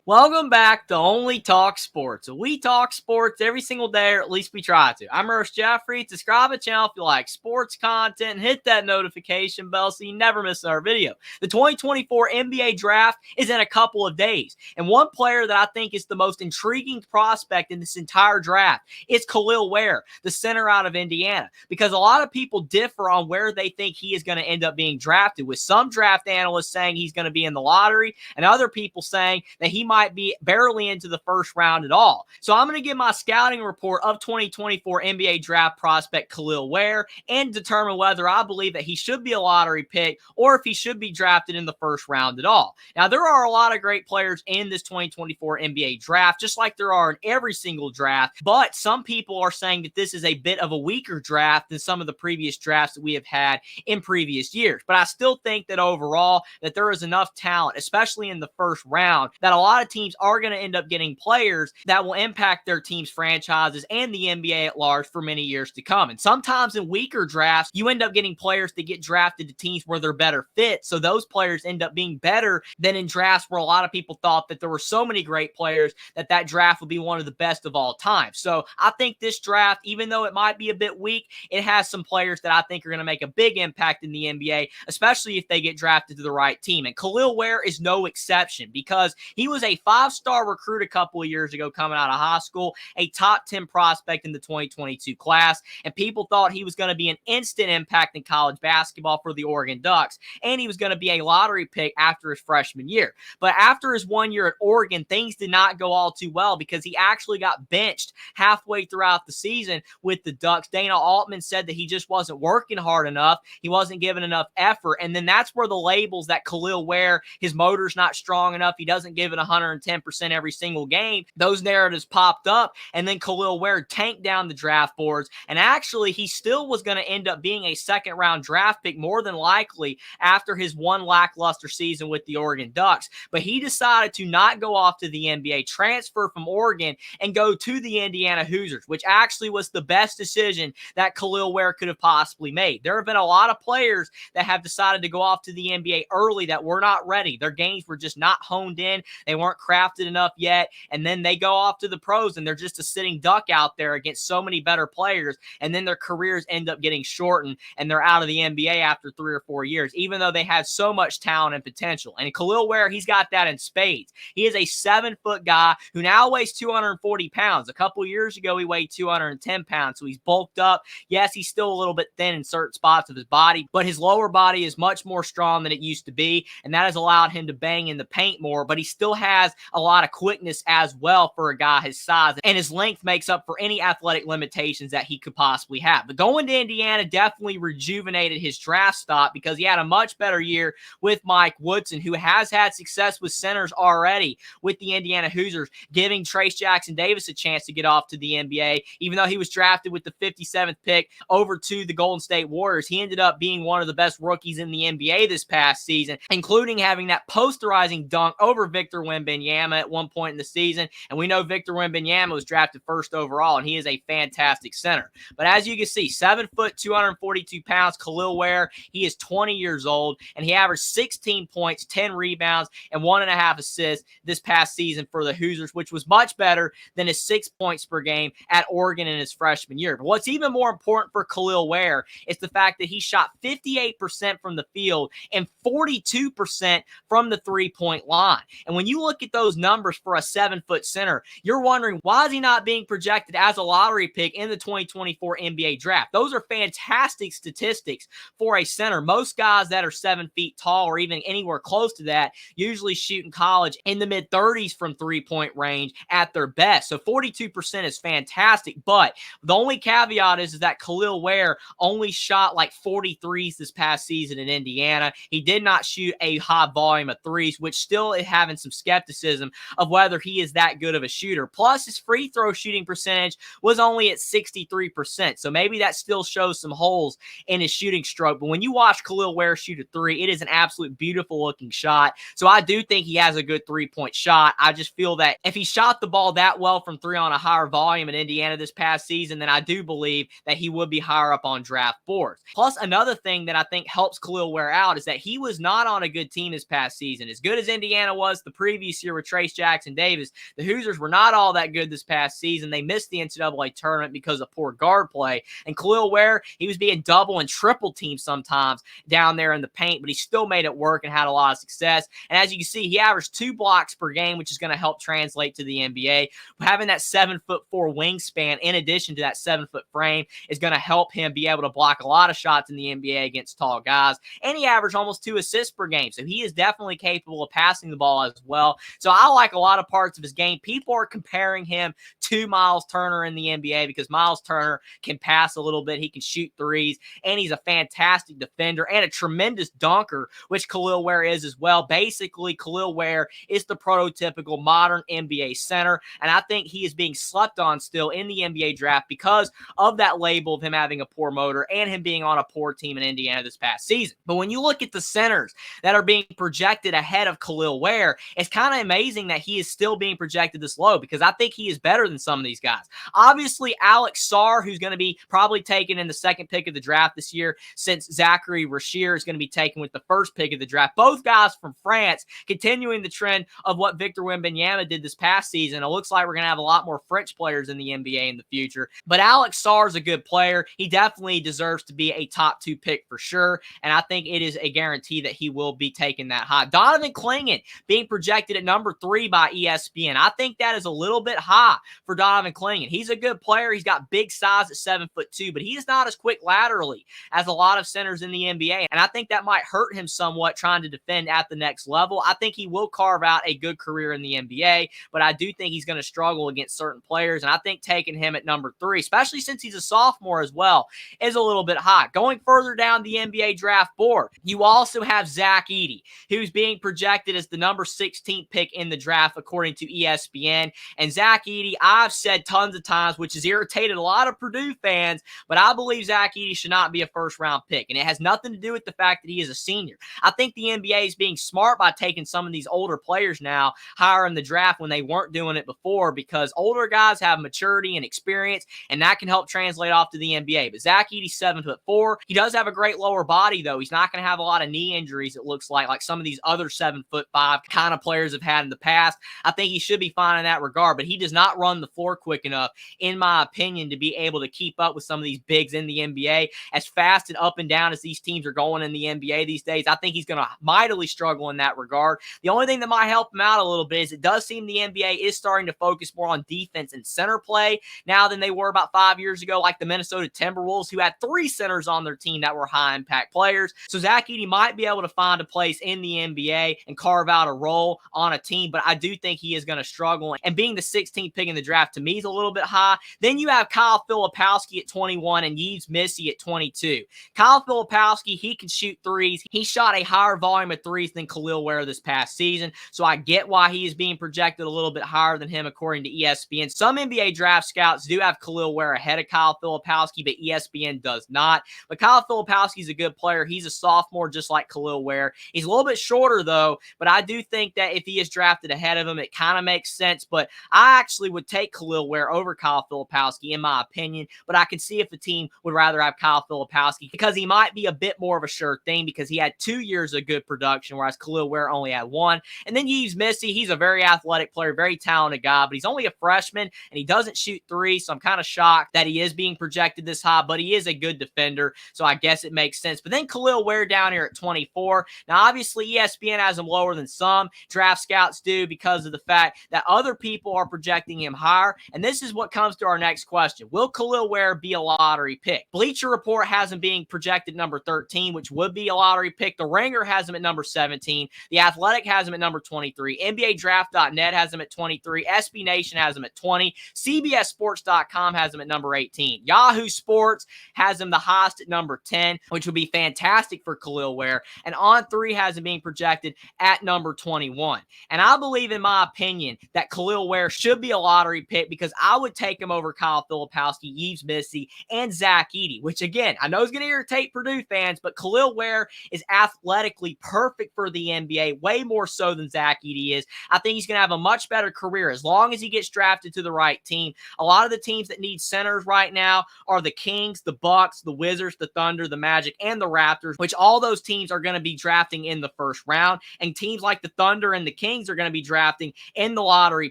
Welcome back to Only Talk Sports. We talk sports every single day, or at least we try to. I'm Ernest Jeffrey. Subscribe to the channel if you like sports content and hit that notification bell so you never miss our video. The 2024 NBA Draft is in a couple of days, and one player that I think is the most intriguing prospect in this entire draft is Kel'el Ware, the center out of Indiana, because a lot of people differ on where they think he is going to end up being drafted, with some draft analysts saying he's going to be in the lottery and other people saying that he might be barely into the first round at all. So I'm going to give my scouting report of 2024 NBA draft prospect Kel'el Ware and determine whether I believe that he should be a lottery pick or if he should be drafted in the first round at all. Now, there are a lot of great players in this 2024 NBA draft, just like there are in every single draft, but some people are saying that this is a bit of a weaker draft than some of the previous drafts that we have had in previous years. But I still think that overall that there is enough talent, especially in the first round, that a lot of teams are going to end up getting players that will impact their team's franchises and the NBA at large for many years to come. And sometimes in weaker drafts, you end up getting players that get drafted to teams where they're better fit. So those players end up being better than in drafts where a lot of people thought that there were so many great players that that draft would be one of the best of all time. So I think this draft, even though it might be a bit weak, it has some players that I think are going to make a big impact in the NBA, especially if they get drafted to the right team. And Kel'el Ware is no exception, because he was a five-star recruit a couple of years ago coming out of high school, a top 10 prospect in the 2022 class, and people thought he was going to be an instant impact in college basketball for the Oregon Ducks, and he was going to be a lottery pick after his freshman year. But after his 1 year at Oregon, things did not go all too well, because he actually got benched halfway throughout the season with the Ducks. Dana Altman said that he just wasn't working hard enough, he wasn't giving enough effort, and then that's where the labels that Kel'el Ware, his motor's not strong enough, he doesn't give it 110% every single game, those narratives popped up, and then Kel'el Ware tanked down the draft boards, and actually he still was going to end up being a second-round draft pick more than likely after his one lackluster season with the Oregon Ducks, but he decided to not go off to the NBA, transfer from Oregon, and go to the Indiana Hoosiers, which actually was the best decision that Kel'el Ware could have possibly made. There have been a lot of players that have decided to go off to the NBA early that were not ready. Their games were just not honed in. They weren't crafted enough yet. And then they go off to the pros and they're just a sitting duck out there against so many better players. And then their careers end up getting shortened and they're out of the NBA after 3 or 4 years, even though they had so much talent and potential. And Kel'el Ware, he's got that in spades. He is a 7-foot guy who now weighs 240 pounds. A couple years ago, he weighed 210 pounds. So he's bulked up. Yes, he's still a little bit thin in certain spots of his body, but his lower body is much more strong than it used to be. And that has allowed him to bang in the paint more, but he still has a lot of quickness as well for a guy his size, and his length makes up for any athletic limitations that he could possibly have. But going to Indiana definitely rejuvenated his draft stock, because he had a much better year with Mike Woodson, who has had success with centers already with the Indiana Hoosiers, giving Trace Jackson Davis a chance to get off to the NBA. Even though he was drafted with the 57th pick over to the Golden State Warriors, he ended up being one of the best rookies in the NBA this past season, including having that posterizing dunk over Victor Wembanyama at one point in the season. And we know Victor Wembanyama was drafted first overall, and he is a fantastic center. But as you can see, 7 foot, 242 pounds, Kel'el Ware, he is 20 years old, and he averaged 16 points, 10 rebounds, and 1.5 assists this past season for the Hoosiers, which was much better than his 6 points per game at Oregon in his freshman year. But what's even more important for Kel'el Ware is the fact that he shot 58% from the field and 42% from the three-point line. And when you look at those numbers for a 7-foot center, you're wondering, why is he not being projected as a lottery pick in the 2024 NBA draft? Those are fantastic statistics for a center. Most guys that are 7 feet tall or even anywhere close to that usually shoot in college in the mid-30s from three-point range at their best. So 42% is fantastic, but the only caveat is that Kel'el Ware only shot like 43s this past season in Indiana. He did not shoot a high volume of threes, which still is having some skepticism of whether he is that good of a shooter. Plus, his free throw shooting percentage was only at 63%. So maybe that still shows some holes in his shooting stroke. But when you watch Kel'el Ware shoot a three, it is an absolute beautiful looking shot. So I do think he has a good 3-point shot. I just feel that if he shot the ball that well from three on a higher volume in Indiana this past season, then I do believe that he would be higher up on draft boards. Plus, another thing that I think helps Kel'el Ware out is that he was not on a good team this past season. As good as Indiana was the previous previous year with Trace Jackson Davis, the Hoosiers were not all that good this past season. They missed the NCAA tournament because of poor guard play. And Kel'el Ware, he was being double and triple teamed sometimes down there in the paint, but he still made it work and had a lot of success. And as you can see, he averaged 2 blocks per game, which is going to help translate to the NBA. Having that 7'4" wingspan in addition to that 7-foot frame is going to help him be able to block a lot of shots in the NBA against tall guys. And he averaged almost 2 assists per game, so he is definitely capable of passing the ball as well. So I like a lot of parts of his game. People are comparing him to Miles Turner in the NBA because Miles Turner can pass a little bit. He can shoot threes, and he's a fantastic defender and a tremendous dunker, which Kel'el Ware is as well. Basically, Kel'el Ware is the prototypical modern NBA center, and I think he is being slept on still in the NBA draft because of that label of him having a poor motor and him being on a poor team in Indiana this past season. But when you look at the centers that are being projected ahead of Kel'el Ware, it's kind of amazing that he is still being projected this low because I think he is better than some of these guys. Obviously, Alex Sarr, who's going to be probably taken in the second pick of the draft this year, since Zachary Rashier is going to be taken with the first pick of the draft. Both guys from France, continuing the trend of what Victor Wembanyama did this past season. It looks like we're going to have a lot more French players in the NBA in the future. But Alex Sarr is a good player. He definitely deserves to be a top 2 pick for sure, and I think it is a guarantee that he will be taken that high. Donovan Clingan being projected at number 3 by ESPN. I think that is a little bit high for Donovan Clingan. He's a good player. He's got big size at 7'2", but he is not as quick laterally as a lot of centers in the NBA, and I think that might hurt him somewhat trying to defend at the next level. I think he will carve out a good career in the NBA, but I do think he's going to struggle against certain players, and I think taking him at number 3, especially since he's a sophomore as well, is a little bit high. Going further down the NBA draft board, you also have Zach Edey, who's being projected as the number 16th pick in the draft according to ESPN. And Zach Edey, I've said tons of times, which has irritated a lot of Purdue fans, but I believe Zach Edey should not be a first-round pick, and it has nothing to do with the fact that he is a senior. I think the NBA is being smart by taking some of these older players now higher in the draft when they weren't doing it before, because older guys have maturity and experience, and that can help translate off to the NBA. But Zach Edey's 7'4". He does have a great lower body, though. He's not going to have a lot of knee injuries, it looks like some of these other 7'5" kind of players have had in the past. I think he should be fine in that regard, but he does not run the floor quick enough, in my opinion, to be able to keep up with some of these bigs in the NBA. As fast and up and down as these teams are going in the NBA these days, I think he's going to mightily struggle in that regard. The only thing that might help him out a little bit is it does seem the NBA is starting to focus more on defense and center play now than they were about 5 years ago, like the Minnesota Timberwolves, who had 3 centers on their team that were high-impact players. So Zach Edey might be able to find a place in the NBA and carve out a role on a team, but I do think he is going to struggle. And being the 16th pick in the draft, to me, is a little bit high. Then you have Kyle Filipowski at 21 and Yves Missi at 22. Kyle Filipowski, he can shoot threes. He shot a higher volume of threes than Kel'el Ware this past season, so I get why he is being projected a little bit higher than him according to ESPN. Some NBA draft scouts do have Kel'el Ware ahead of Kyle Filipowski, but ESPN does not. But Kyle Filipowski is a good player. He's a sophomore just like Kel'el Ware. He's a little bit shorter, though, but I do think that if he is drafted ahead of him, it kind of makes sense. But I actually would take Kel'el Ware over Kyle Filipowski, in my opinion, but I can see if the team would rather have Kyle Filipowski because he might be a bit more of a sure thing because he had 2 years of good production, whereas Kel'el Ware only had 1. And then Yves Missi, he's a very athletic player, very talented guy, but he's only a freshman and he doesn't shoot threes, so I'm kind of shocked that he is being projected this high, but he is a good defender, so I guess it makes sense. But then Kel'el Ware down here at 24. Now, obviously, ESPN has him lower than some draft scouts do because of the fact that other people are projecting him higher, and this is what comes to our next question. Will Kel'el Ware be a lottery pick? Bleacher Report has him being projected number 13, which would be a lottery pick. The Ringer has him at number 17. The Athletic has him at number 23. NBADraft.net has him at 23. SB Nation has him at 20. CBSSports.com has him at number 18. Yahoo Sports has him the highest at number 10, which would be fantastic for Kel'el Ware. And On3 has him being projected at number 21. And I believe, in my opinion, that Kel'el Ware should be a lottery lottery pick because I would take him over Kyle Filipowski, Yves Missy, and Zach Edey, which again, I know is going to irritate Purdue fans, but Kel'el Ware is athletically perfect for the NBA, way more so than Zach Edey is. I think he's going to have a much better career as long as he gets drafted to the right team. A lot of the teams that need centers right now are the Kings, the Bucks, the Wizards, the Thunder, the Magic, and the Raptors, which all those teams are going to be drafting in the first round. And teams like the Thunder and the Kings are going to be drafting in the lottery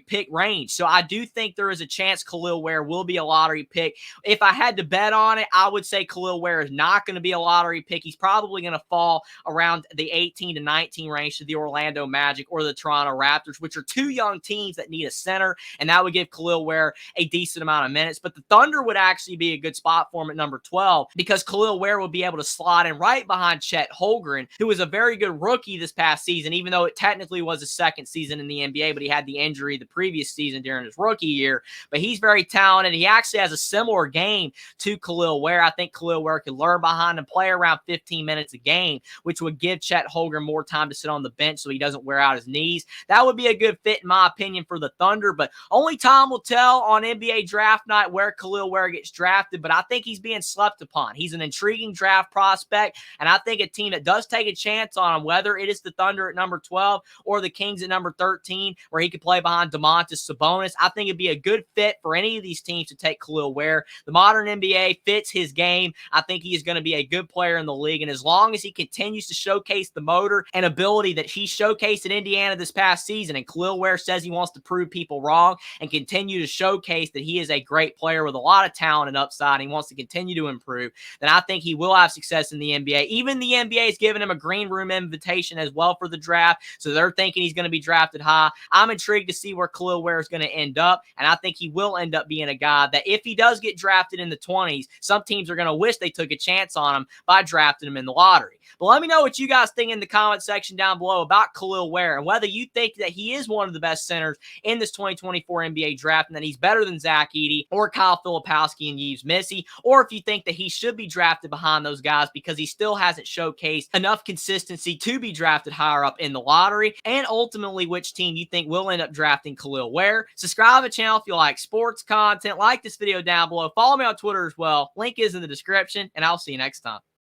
pick range. So I do think there is a chance Kel'el Ware will be a lottery pick. If I had to bet on it, I would say Kel'el Ware is not going to be a lottery pick. He's probably going to fall around the 18 to 19 range to the Orlando Magic or the Toronto Raptors, which are two young teams that need a center, and that would give Kel'el Ware a decent amount of minutes. But the Thunder would actually be a good spot for him at number 12 because Kel'el Ware would be able to slot in right behind Chet Holmgren, who was a very good rookie this past season, even though it technically was his second season in the NBA, but he had the injury the previous season during his rookie year. But he's very talented. He actually has a similar game to Kel'el Ware. I think Kel'el Ware could learn behind him, play around 15 minutes a game, which would give Chet Holmgren more time to sit on the bench so he doesn't wear out his knees. That would be a good fit, in my opinion, for the Thunder, but only time will tell on NBA draft night where Kel'el Ware gets drafted, but I think he's being slept upon. He's an intriguing draft prospect, and I think a team that does take a chance on him, whether it is the Thunder at number 12 or the Kings at number 13, where he could play behind Domantas Sabonis, I think it'd be a good fit for any of these teams to take Kel'el Ware. The modern NBA fits his game. I think he is going to be a good player in the league, and as long as he continues to showcase the motor and ability that he showcased at Indiana this past season, and Kel'el Ware says he wants to prove people wrong and continue to showcase that he is a great player with a lot of talent and upside, and he wants to continue to improve, then I think he will have success in the NBA. Even the NBA is giving him a green room invitation as well for the draft, so they're thinking he's going to be drafted high. I'm intrigued to see where Kel'el Ware is going to end up, and I think he will end up being a guy that if he does get drafted in the 20s, some teams are going to wish they took a chance on him by drafting him in the lottery. But let me know what you guys think in the comment section down below about Kel'el Ware and whether you think that he is one of the best centers in this 2024 NBA draft and that he's better than Zach Edey or Kyle Filipowski and Yves Missy, or if you think that he should be drafted behind those guys because he still hasn't showcased enough consistency to be drafted higher up in the lottery, and ultimately which team you think will end up drafting Kel'el Ware. Subscribe to the channel if you like sports content. Like this video down below. Follow me on Twitter as well. Link is in the description, and I'll see you next time.